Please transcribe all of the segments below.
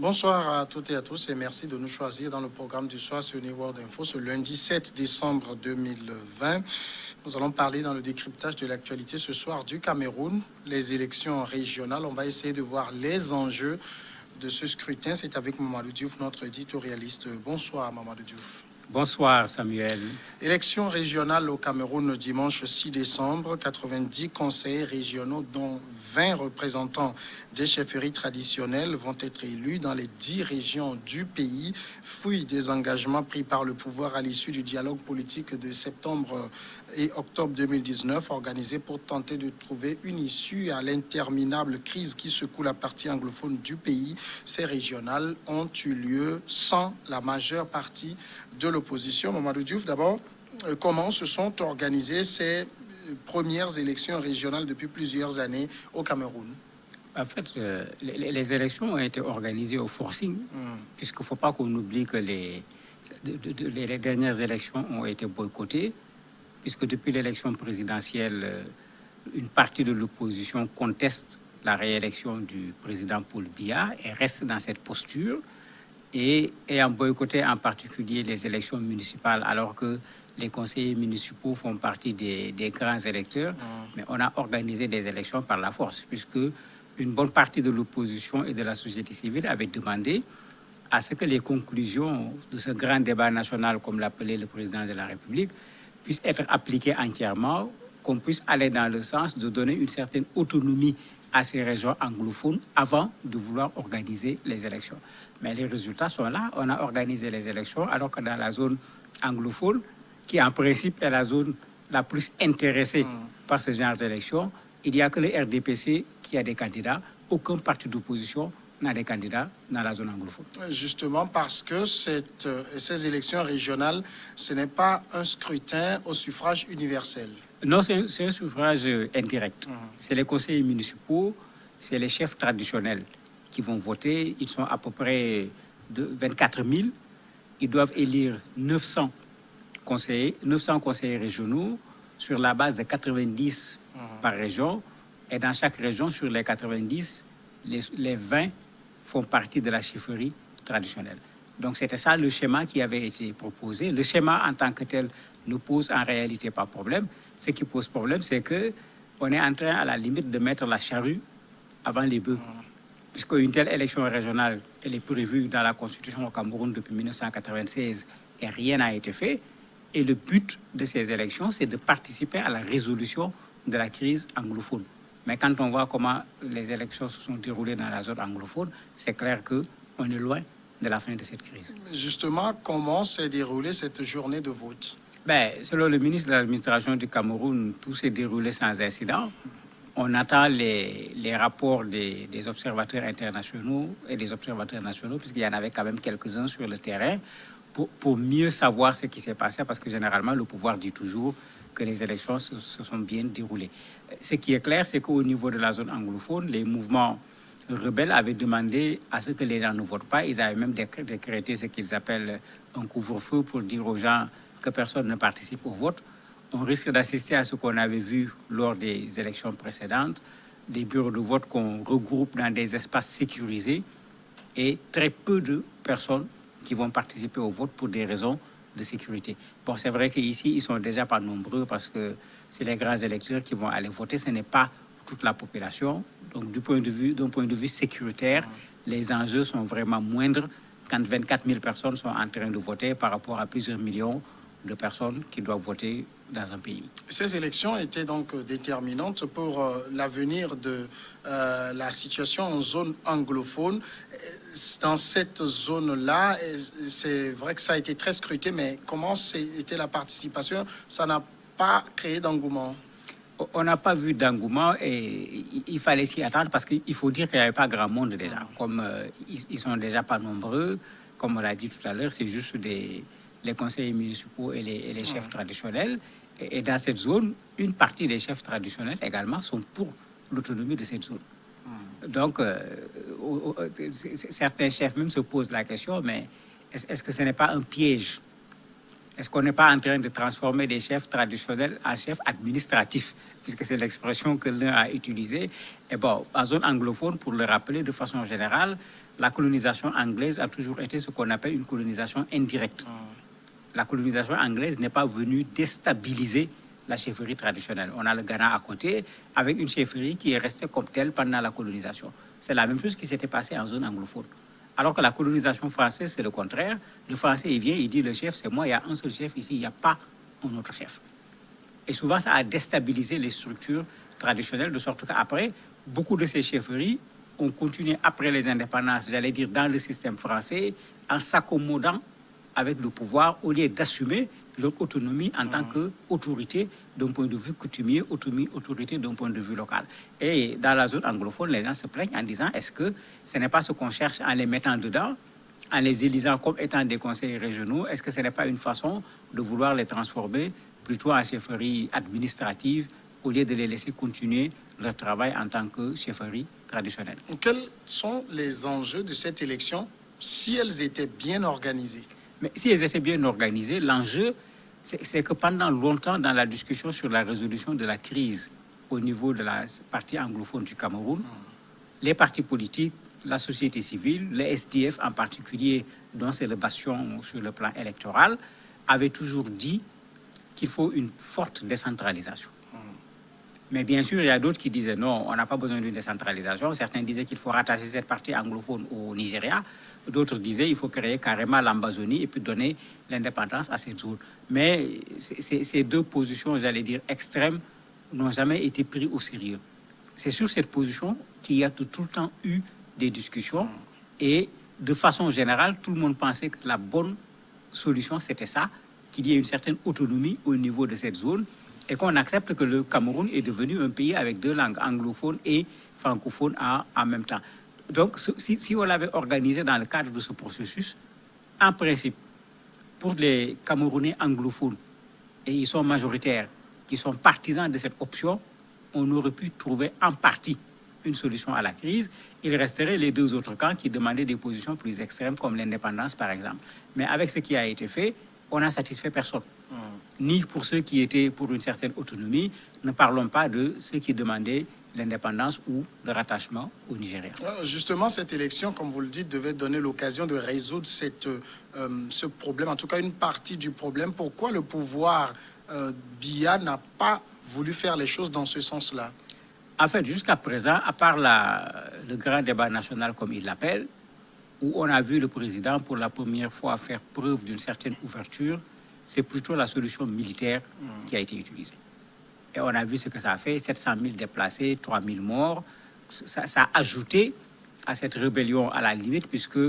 Bonsoir à toutes et à tous et merci de nous choisir dans le programme du soir sur New World Info ce lundi 7 décembre 2020. Nous allons parler dans le décryptage de l'actualité ce soir du Cameroun, les élections régionales. On va essayer de voir les enjeux de ce scrutin. C'est avec Mamadou Diouf, notre éditorialiste. Bonsoir Mamadou Diouf. Bonsoir Samuel. Élections régionales au Cameroun le dimanche 6 décembre. 90 conseillers régionaux dont 20 représentants des chefferies traditionnelles vont être élus dans les 10 régions du pays, fruit des engagements pris par le pouvoir à l'issue du dialogue politique de septembre et octobre 2019 organisé pour tenter de trouver une issue à l'interminable crise qui secoue la partie anglophone du pays. Ces régionales ont eu lieu sans la majeure partie de l'opposition. Mamadou Diouf, d'abord, comment se sont organisées ces premières élections régionales depuis plusieurs années au Cameroun? En fait, les élections ont été organisées au forcing, puisqu'il ne faut pas qu'on oublie que les dernières élections ont été boycottées, puisque depuis l'élection présidentielle, une partie de l'opposition conteste la réélection du président Paul Biya et reste dans cette posture, et ayant boycotté en particulier les élections municipales, alors que les conseillers municipaux font partie des grands électeurs, mais on a organisé des élections par la force, puisque une bonne partie de l'opposition et de la société civile avait demandé à ce que les conclusions de ce grand débat national, comme l'appelait le président de la République, puissent être appliquées entièrement, qu'on puisse aller dans le sens de donner une certaine autonomie à ces régions anglophones avant de vouloir organiser les élections. Mais les résultats sont là. On a organisé les élections alors que dans la zone anglophone, qui en principe est la zone la plus intéressée par ce genre d'élections, il n'y a que le RDPC qui a des candidats. Aucun parti d'opposition n'a des candidats dans la zone anglophone. Justement parce que ces élections régionales, ce n'est pas un scrutin au suffrage universel. Non, c'est un suffrage indirect. C'est les conseillers municipaux, c'est les chefs traditionnels qui vont voter. Ils sont à peu près de 24 000. Ils doivent élire 900 conseillers régionaux sur la base de 90 par région. Et dans chaque région, sur les 90, les 20 font partie de la chefferie traditionnelle. Donc c'était ça le schéma qui avait été proposé. Le schéma en tant que tel ne pose en réalité pas problème. Ce qui pose problème, c'est qu'on est en train, à la limite, de mettre la charrue avant les bœufs. Puisqu'une telle élection régionale, elle est prévue dans la Constitution au Cameroun depuis 1996 et rien n'a été fait. Et le but de ces élections, c'est de participer à la résolution de la crise anglophone. Mais quand on voit comment les élections se sont déroulées dans la zone anglophone, c'est clair qu'on est loin de la fin de cette crise. Justement, comment s'est déroulée cette journée de vote? Selon le ministre de l'Administration du Cameroun, tout s'est déroulé sans incident. On attend les rapports des observateurs internationaux et des observateurs nationaux, puisqu'il y en avait quand même quelques-uns sur le terrain, pour mieux savoir ce qui s'est passé, parce que généralement, le pouvoir dit toujours que les élections se sont bien déroulées. Ce qui est clair, c'est qu'au niveau de la zone anglophone, les mouvements rebelles avaient demandé à ce que les gens ne votent pas. Ils avaient même décrété ce qu'ils appellent un couvre-feu pour dire aux gens que personne ne participe au vote. On risque d'assister à ce qu'on avait vu lors des élections précédentes, des bureaux de vote qu'on regroupe dans des espaces sécurisés et très peu de personnes qui vont participer au vote pour des raisons de sécurité. Bon, c'est vrai qu'ici, ils sont déjà pas nombreux parce que c'est les grands électeurs qui vont aller voter. Ce n'est pas toute la population. Donc, d'un point de vue sécuritaire, les enjeux sont vraiment moindres quand 24 000 personnes sont en train de voter par rapport à plusieurs millions de personnes qui doivent voter dans un pays. Ces élections étaient donc déterminantes pour l'avenir de la situation en zone anglophone. Dans cette zone-là, c'est vrai que ça a été très scruté, mais comment était la participation? Ça n'a pas créé d'engouement? On n'a pas vu d'engouement et il fallait s'y attendre parce qu'il faut dire qu'il n'y avait pas grand monde déjà. Comme ils sont déjà pas nombreux, comme on l'a dit tout à l'heure, c'est juste les conseillers municipaux et les chefs traditionnels. Et dans cette zone, une partie des chefs traditionnels également sont pour l'autonomie de cette zone. Donc, certains chefs même se posent la question, mais est-ce que ce n'est pas un piège Est-ce qu'on n'est pas en train de transformer des chefs traditionnels en chefs administratifs, puisque c'est l'expression que l'un a utilisée? Et bon, en zone anglophone, pour le rappeler de façon générale, la colonisation anglaise a toujours été ce qu'on appelle une colonisation indirecte. La colonisation anglaise n'est pas venue déstabiliser la chefferie traditionnelle. On a le Ghana à côté, avec une chefferie qui est restée comme telle pendant la colonisation. C'est la même chose qui s'était passée en zone anglophone. Alors que la colonisation française, c'est le contraire. Le Français, il vient, il dit, le chef, c'est moi, il y a un seul chef ici, il n'y a pas un autre chef. Et souvent, ça a déstabilisé les structures traditionnelles, de sorte qu'après, beaucoup de ces chefferies ont continué après les indépendances, j'allais dire, dans le système français, en s'accommodant avec le pouvoir, au lieu d'assumer leur autonomie en tant qu'autorité d'un point de vue coutumier, autorité d'un point de vue local. Et dans la zone anglophone, les gens se plaignent en disant, est-ce que ce n'est pas ce qu'on cherche en les mettant dedans, en les élisant comme étant des conseils régionaux? Est-ce que ce n'est pas une façon de vouloir les transformer plutôt en chefferie administrative au lieu de les laisser continuer leur travail en tant que chefferie traditionnelle? Quels sont les enjeux de cette élection si elles étaient bien organisées? Mais si elles étaient bien organisées, l'enjeu, c'est que pendant longtemps, dans la discussion sur la résolution de la crise au niveau de la partie anglophone du Cameroun, les partis politiques, la société civile, les SDF en particulier, dont c'est le bastion sur le plan électoral, avaient toujours dit qu'il faut une forte décentralisation. Mais bien sûr, il y a d'autres qui disaient non, on n'a pas besoin d'une décentralisation. Certains disaient qu'il faut rattacher cette partie anglophone au Nigeria. D'autres disaient qu'il faut créer carrément l'Ambazonie et puis donner l'indépendance à cette zone. Mais ces deux positions, j'allais dire extrêmes, n'ont jamais été prises au sérieux. C'est sur cette position qu'il y a tout le temps eu des discussions et de façon générale, tout le monde pensait que la bonne solution, c'était ça, qu'il y ait une certaine autonomie au niveau de cette zone et qu'on accepte que le Cameroun est devenu un pays avec deux langues, anglophone et francophone en même temps. Donc, si on l'avait organisé dans le cadre de ce processus, en principe, pour les Camerounais anglophones, et ils sont majoritaires, qui sont partisans de cette option, on aurait pu trouver en partie une solution à la crise. Il resterait les deux autres camps qui demandaient des positions plus extrêmes, comme l'indépendance, par exemple. Mais avec ce qui a été fait, on n'a satisfait personne. Ni pour ceux qui étaient pour une certaine autonomie, ne parlons pas de ceux qui demandaient l'indépendance ou le rattachement au Nigeria. Justement, cette élection, comme vous le dites, devait donner l'occasion de résoudre ce problème, en tout cas une partie du problème. Pourquoi le pouvoir Biya n'a pas voulu faire les choses dans ce sens-là? En fait, jusqu'à présent, à part le grand débat national, comme il l'appelle, où on a vu le président pour la première fois faire preuve d'une certaine ouverture, c'est plutôt la solution militaire qui a été utilisée. Et on a vu ce que ça a fait, 700 000 déplacés, 3 000 morts. Ça a ajouté à cette rébellion à la limite, puisque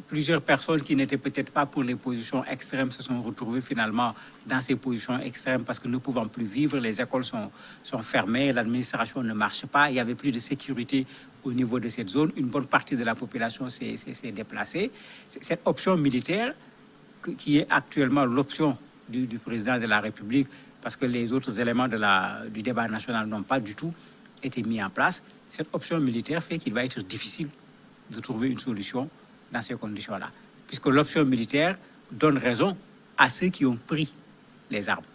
plusieurs personnes qui n'étaient peut-être pas pour les positions extrêmes se sont retrouvées finalement dans ces positions extrêmes parce que ne pouvant plus vivre, les écoles sont fermées, l'administration ne marche pas, il n'y avait plus de sécurité au niveau de cette zone. Une bonne partie de la population s'est déplacée. Cette option militaire, qui est actuellement l'option du président de la République, parce que les autres éléments du débat national n'ont pas du tout été mis en place, cette option militaire fait qu'il va être difficile de trouver une solution dans ces conditions-là. Puisque l'option militaire donne raison à ceux qui ont pris les armes.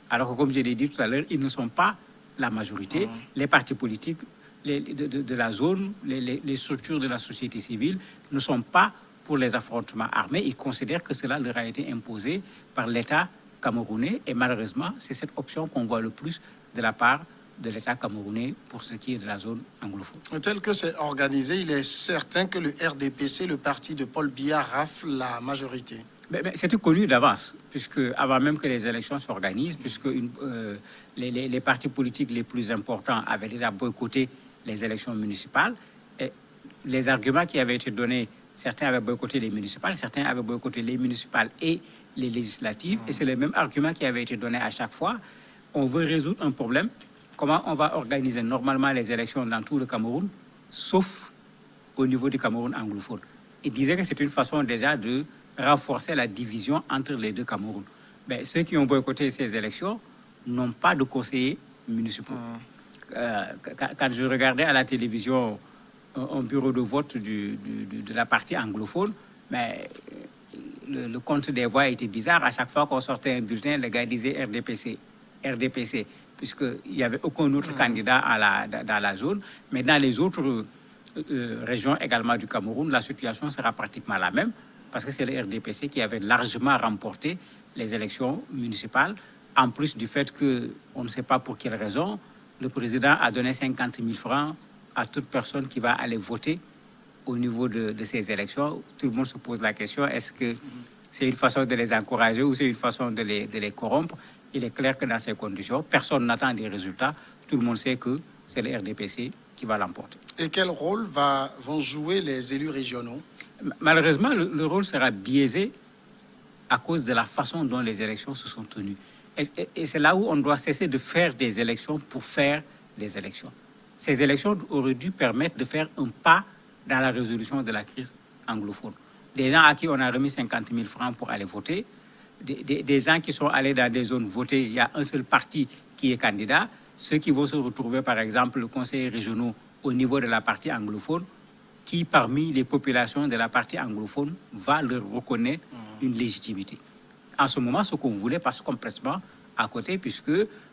Alors que, comme je l'ai dit tout à l'heure, ils ne sont pas la majorité. Les partis politiques de la zone, les structures de la société civile ne sont pas pour les affrontements armés. Ils considèrent que cela leur a été imposé par l'État camerounais. Et malheureusement, c'est cette option qu'on voit le plus de la part de l'État camerounais pour ce qui est de la zone anglophone. Tel que c'est organisé, il est certain que le RDPC, le parti de Paul Biya, rafle la majorité. Mais c'était connu d'avance, puisque avant même que les élections s'organisent, puisque les partis politiques les plus importants avaient déjà boycotté les élections municipales. Et les arguments qui avaient été donnés, certains avaient boycotté les municipales, certains avaient boycotté les municipales et les législatives. Et c'est le même argument qui avait été donné à chaque fois. On veut résoudre un problème. Comment on va organiser normalement les élections dans tout le Cameroun, sauf au niveau du Cameroun anglophone. Il disait que c'est une façon déjà de renforcer la division entre les deux Camerouns. Mais ceux qui ont boycotté ces élections n'ont pas de conseillers municipaux. Quand je regardais à la télévision un bureau de vote de la partie anglophone, mais le compte des voix était bizarre. À chaque fois qu'on sortait un bulletin, le gars disait RDPC, RDPC, puisqu'il n'y avait aucun autre candidat dans la zone. Mais dans les autres régions également du Cameroun, la situation sera pratiquement la même, parce que c'est le RDPC qui avait largement remporté les élections municipales, en plus du fait qu'on ne sait pas pour quelle raison, le président a donné 50 000 francs à toute personne qui va aller voter au niveau de ces élections. Tout le monde se pose la question, est-ce que c'est une façon de les encourager ou c'est une façon de les corrompre? Il est clair que dans ces conditions, personne n'attend des résultats. Tout le monde sait que c'est le RDPC qui va l'emporter. Et quel rôle vont jouer les élus régionaux? Malheureusement, le rôle sera biaisé à cause de la façon dont les élections se sont tenues. Et c'est là où on doit cesser de faire des élections pour faire des élections. Ces élections auraient dû permettre de faire un pas dans la résolution de la crise anglophone. Des gens à qui on a remis 50 000 francs pour aller voter, des gens qui sont allés dans des zones votées, il y a un seul parti qui est candidat, ceux qui vont se retrouver, par exemple, le conseiller régionaux au niveau de la partie anglophone, qui, parmi les populations de la partie anglophone, va leur reconnaître une légitimité. En ce moment, ce qu'on voulait passe complètement à côté, puisque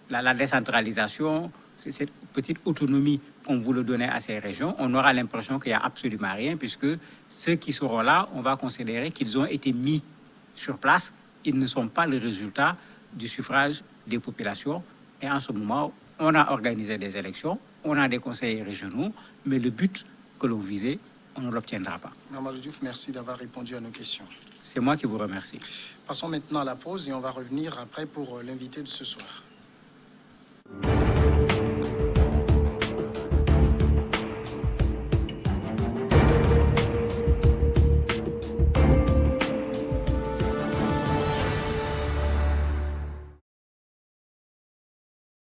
la décentralisation, c'est cette petite autonomie qu'on voulait donner à ces régions. On aura l'impression qu'il n'y a absolument rien, puisque ceux qui seront là, on va considérer qu'ils ont été mis sur place. Ils ne sont pas le résultat du suffrage des populations. Et en ce moment, on a organisé des élections, on a des conseillers régionaux, mais le but que l'on visait, on ne l'obtiendra pas. Mamadou Diouf, merci d'avoir répondu à nos questions. C'est moi qui vous remercie. Passons maintenant à la pause et on va revenir après pour l'invité de ce soir.